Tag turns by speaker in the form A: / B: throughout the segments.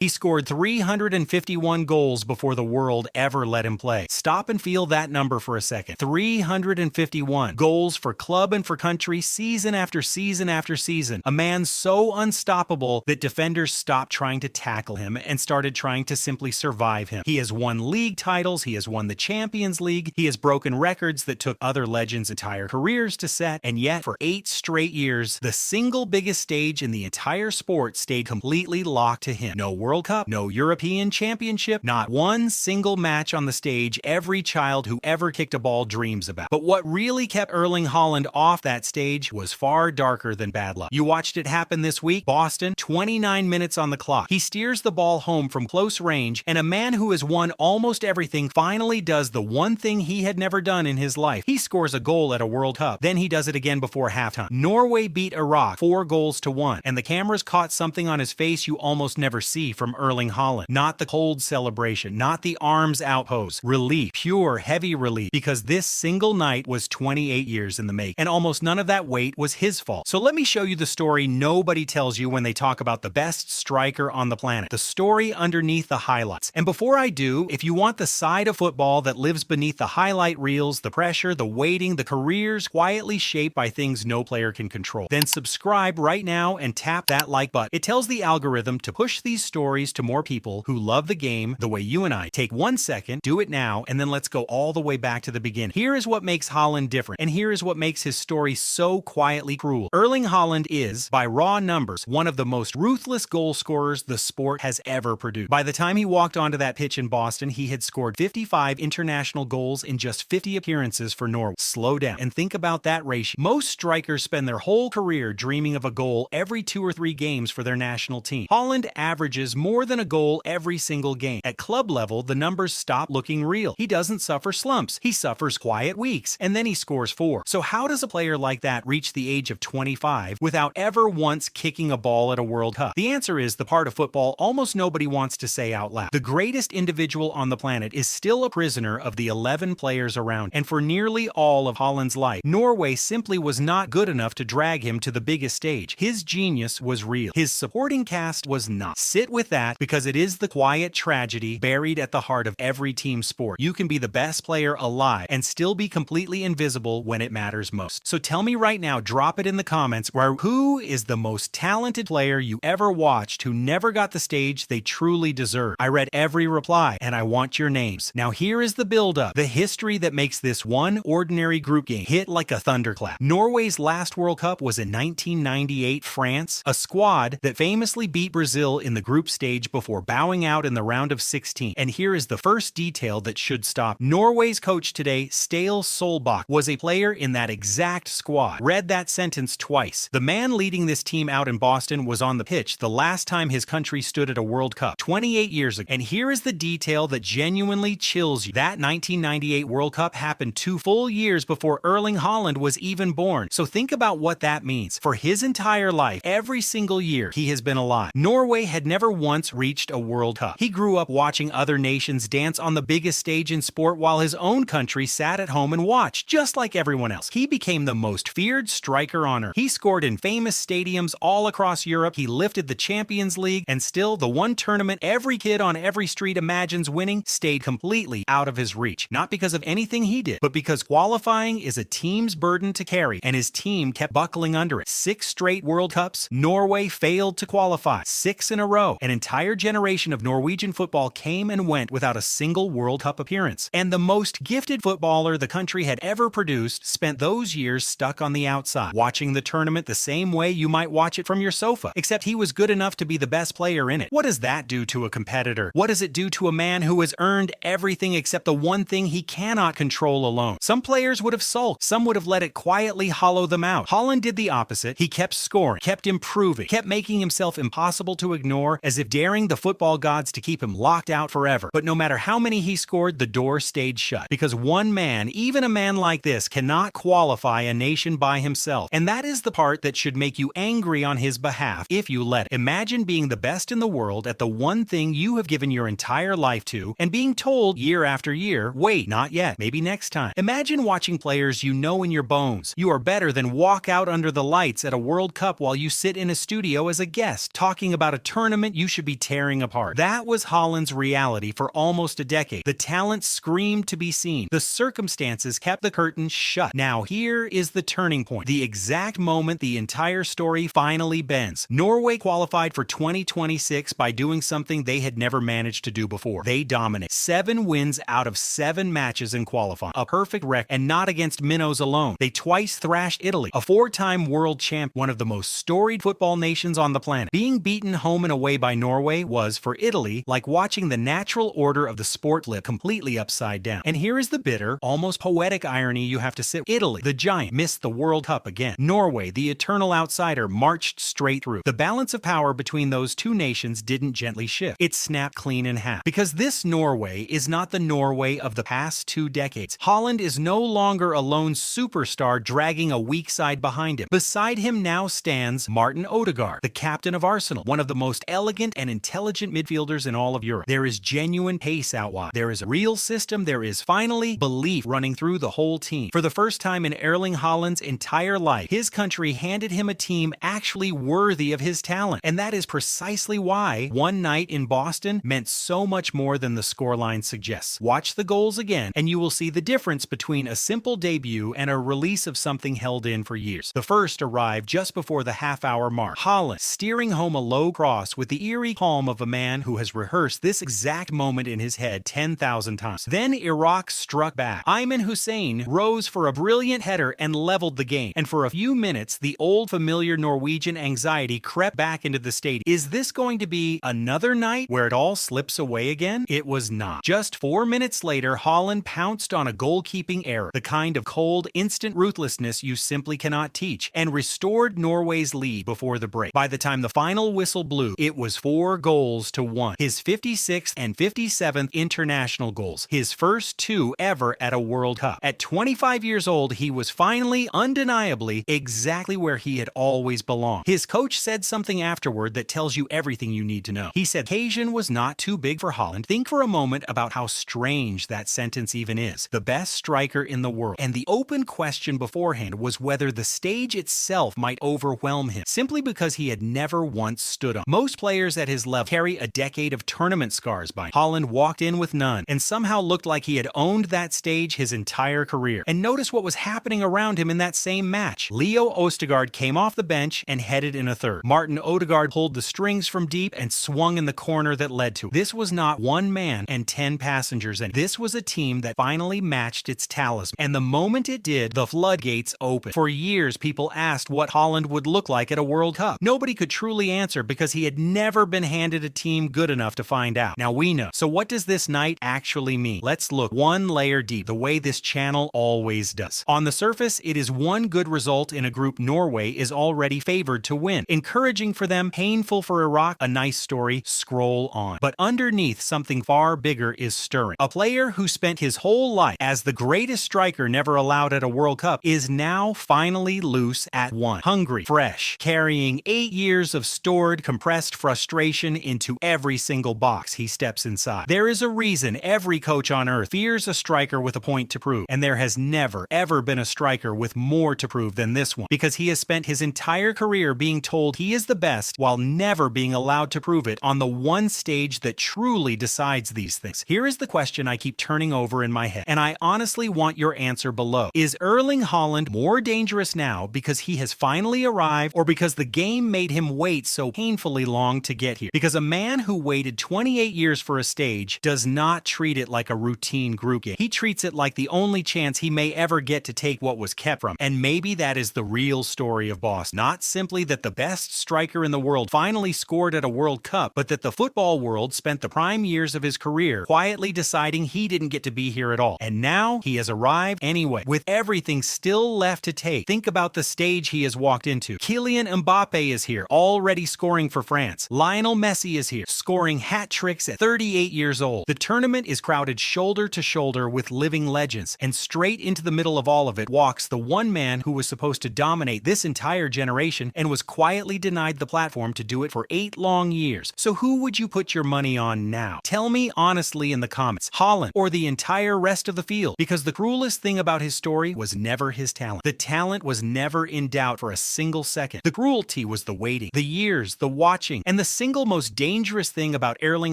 A: He scored 351 goals before the world ever let him play. Stop and feel that number for a second. 351 goals for club and for country, season after season after season. A man so unstoppable that defenders stopped trying to tackle him and started trying to simply survive him. He has won league titles, he has won the Champions League, he has broken records that took other legends' entire careers to set, and yet for 8 straight years, the single biggest stage in the entire sport stayed completely locked to him. No World Cup, no European Championship, not one single match on the stage every child who ever kicked a ball dreams about. But what really kept Erling Haaland off that stage was far darker than bad luck. You watched it happen this week. Boston, 29 minutes on the clock. He steers the ball home from close range, and a man who has won almost everything finally does the one thing he had never done in his life. He scores a goal at a World Cup. Then he does it again before halftime. Norway beat Iraq 4-1, and the cameras caught something on his face you almost never see from Erling Haaland. Not the cold celebration, not the arms out pose. Relief, pure heavy relief, because this single night was 28 years in the make, and almost none of that weight was his fault. So let me show you the story nobody tells you when they talk about the best striker on the planet. The story underneath the highlights. And before I do, if you want the side of football that lives beneath the highlight reels, the pressure, the waiting, the careers quietly shaped by things no player can control, then subscribe right now and tap that like button. It tells the algorithm to push these stories to more people who love the game the way you and I. Take 1 second, do it now, and then let's go all the way back to the beginning. Here is what makes Haaland different, and here is what makes his story so quietly cruel. Erling Haaland is, by raw numbers, one of the most ruthless goal scorers the sport has ever produced. By the time he walked onto that pitch in Boston, he had scored 55 international goals in just 50 appearances for Norway. Slow down and think about that ratio. Most strikers spend their whole career dreaming of a goal every 2 or 3 games for their national team. Haaland averages more than a goal every single game. At club level, the numbers stop looking real. He doesn't suffer slumps. He suffers quiet weeks, and then he scores 4. So how does a player like that reach the age of 25 without ever once kicking a ball at a World Cup? The answer is the part of football almost nobody wants to say out loud. The greatest individual on the planet is still a prisoner of the 11 players around, and for nearly all of Haaland's life, Norway simply was not good enough to drag him to the biggest stage. His genius was real. His supporting cast was not. Sit with that, because it is the quiet tragedy buried at the heart of every team sport. You can be the best player alive and still be completely invisible when it matters most. So tell me right now, drop it in the comments, who is the most talented player you ever watched who never got the stage they truly deserve? I read every reply, and I want your names. Now here is the build-up, the history that makes this one ordinary group game hit like a thunderclap. Norway's last World Cup was in 1998 France, a squad that famously beat Brazil in the group stage before bowing out in the round of 16. And here is the first detail that should stop. Norway's coach today, Solbakken, was a player in that exact squad. Read that sentence twice. The man leading this team out in Boston was on the pitch the last time his country stood at a World Cup, 28 years ago. And here is the detail that genuinely chills you. That 1998 World Cup happened 2 full years before Erling Haaland was even born. So think about what that means. For his entire life, every single year he has been alive, Norway had never once reached a World Cup. He grew up watching other nations dance on the biggest stage in sport while his own country sat at home and watched, just like everyone else. He became the most feared striker on earth. He scored in famous stadiums all across Europe. He lifted the Champions League, and still the one tournament every kid on every street imagines winning stayed completely out of his reach. Not because of anything he did, but because qualifying is a team's burden to carry, and his team kept buckling under it. 6 straight World Cups, Norway failed to qualify. 6 in a row. An entire generation of Norwegian football came and went without a single World Cup appearance. And the most gifted footballer the country had ever produced spent those years stuck on the outside, watching the tournament the same way you might watch it from your sofa, except he was good enough to be the best player in it. What does that do to a competitor? What does it do to a man who has earned everything except the one thing he cannot control alone? Some players would have sulked. Some would have let it quietly hollow them out. Haaland did the opposite. He kept scoring, kept improving, kept making himself impossible to ignore, as if daring the football gods to keep him locked out forever. But no matter how many he scored, the door stayed shut, because one man, even a man like this, cannot qualify a nation by himself. And that is the part that should make you angry on his behalf if you let it. Imagine being the best in the world at the one thing you have given your entire life to, and being told year after year, wait, not yet, maybe next time. Imagine watching players you know in your bones you are better than walk out under the lights at a World Cup while you sit in a studio as a guest, talking about a tournament you should be tearing apart. That was Haaland's reality for almost a decade. The talent screamed to be seen. The circumstances kept the curtain shut. Now here is the turning point. The exact moment the entire story finally bends. Norway qualified for 2026 by doing something they had never managed to do before. They dominate. 7 wins out of 7 matches in qualifying. A perfect record, and not against minnows alone. They twice thrashed Italy, a 4-time world champ, one of the most storied football nations on the planet. Being beaten home and away by Norway was, for Italy, like watching the natural order of the sport flip completely upside down. And here is the bitter, almost poetic irony you have to sit with. Italy, the giant, missed the World Cup again. Norway, the eternal outsider, marched straight through. The balance of power between those two nations didn't gently shift. It snapped clean in half. Because this Norway is not the Norway of the past 2 decades. Haaland is no longer a lone superstar dragging a weak side behind him. Beside him now stands Martin Odegaard, the captain of Arsenal, one of the most elegant and intelligent midfielders in all of Europe. There is genuine pace out wide. There is a real system. There is finally belief running through the whole team. For the first time in Erling Haaland's entire life, his country handed him a team actually worthy of his talent. And that is precisely why one night in Boston meant so much more than the scoreline suggests. Watch the goals again, and you will see the difference between a simple debut and a release of something held in for years. The first arrived just before the half-hour mark. Haaland steering home a low cross with the eerie calm of a man who has rehearsed this exact moment in his head 10,000 times. Then Iraq struck back. Ayman Hussein rose for a brilliant header and leveled the game. And for a few minutes, the old familiar Norwegian anxiety crept back into the stadium. Is this going to be another night where it all slips away again? It was not. Just 4 minutes later, Haaland pounced on a goalkeeping error, the kind of cold, instant ruthlessness you simply cannot teach, and restored Norway's lead before the break. By the time the final whistle blew, it was 4-1. His 56th and 57th international goals, his first 2 ever at a World Cup. At 25 years old, he was finally, undeniably, exactly where he had always belonged. His coach said something afterward that tells you everything you need to know. He said, "Occasion was not too big for Haaland." Think for a moment about how strange that sentence even is. The best striker in the world. And the open question beforehand was whether the stage itself might overwhelm him, simply because he had never once stood on. Most players at his level carry a decade of tournament scars by. Haaland walked in with none, and somehow looked like he had owned that stage his entire career. And notice what was happening around him in that same match. Leo Østigard came off the bench and headed in a third. Martin Odegaard pulled the strings from deep and swung in the corner that led to it. This was not one man and 10 passengers, and this was a team that finally matched its talisman. And the moment it did, the floodgates opened. For years, people asked what Haaland would look like at a World Cup. Nobody could truly answer because he had never been handed a team good enough to find out. Now we know. So what does this night actually mean? Let's look one layer deep, the way this channel always does. On the surface, it is one good result in a group Norway is already favored to win. Encouraging for them, painful for Iraq, a nice story, scroll on. But underneath, something far bigger is stirring. A player who spent his whole life as the greatest striker never allowed at a World Cup is now finally loose at one. Hungry, fresh, carrying 8 years of stored, compressed frustration into every single box he steps inside. There is a reason every coach on earth fears a striker with a point to prove, and there has never, ever been a striker with more to prove than this one, because he has spent his entire career being told he is the best while never being allowed to prove it on the one stage that truly decides these things. Here is the question I keep turning over in my head, and I honestly want your answer below. Is Erling Haaland more dangerous now because he has finally arrived, or because the game made him wait so painfully long to get here? Because a man who waited 28 years for a stage does not treat it like a routine group game. He treats it like the only chance he may ever get to take what was kept from him. And maybe that is the real story of Boston. Not simply that the best striker in the world finally scored at a World Cup, but that the football world spent the prime years of his career quietly deciding he didn't get to be here at all. And now he has arrived anyway, with everything still left to take. Think about the stage he has walked into. Kylian Mbappe is here, already scoring for France. Lionel Messi is here, scoring hat tricks at 38 years old. The tournament is crowded shoulder to shoulder with living legends, and straight into the middle of all of it walks the one man who was supposed to dominate this entire generation and was quietly denied the platform to do it for 8 long years. So who would you put your money on now? Tell me honestly in the comments. Haaland or the entire rest of the field? Because the cruelest thing about his story was never his talent. The talent was never in doubt for a single second. The cruelty was the waiting, the years, the watching, and the single most dangerous thing about Erling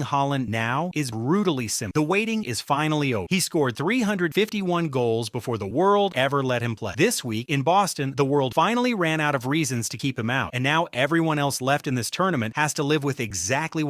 A: Haaland now is brutally simple. The waiting is finally over. He scored 351 goals before the world ever let him play. This week, in Boston, the world finally ran out of reasons to keep him out, and now everyone else left in this tournament has to live with exactly what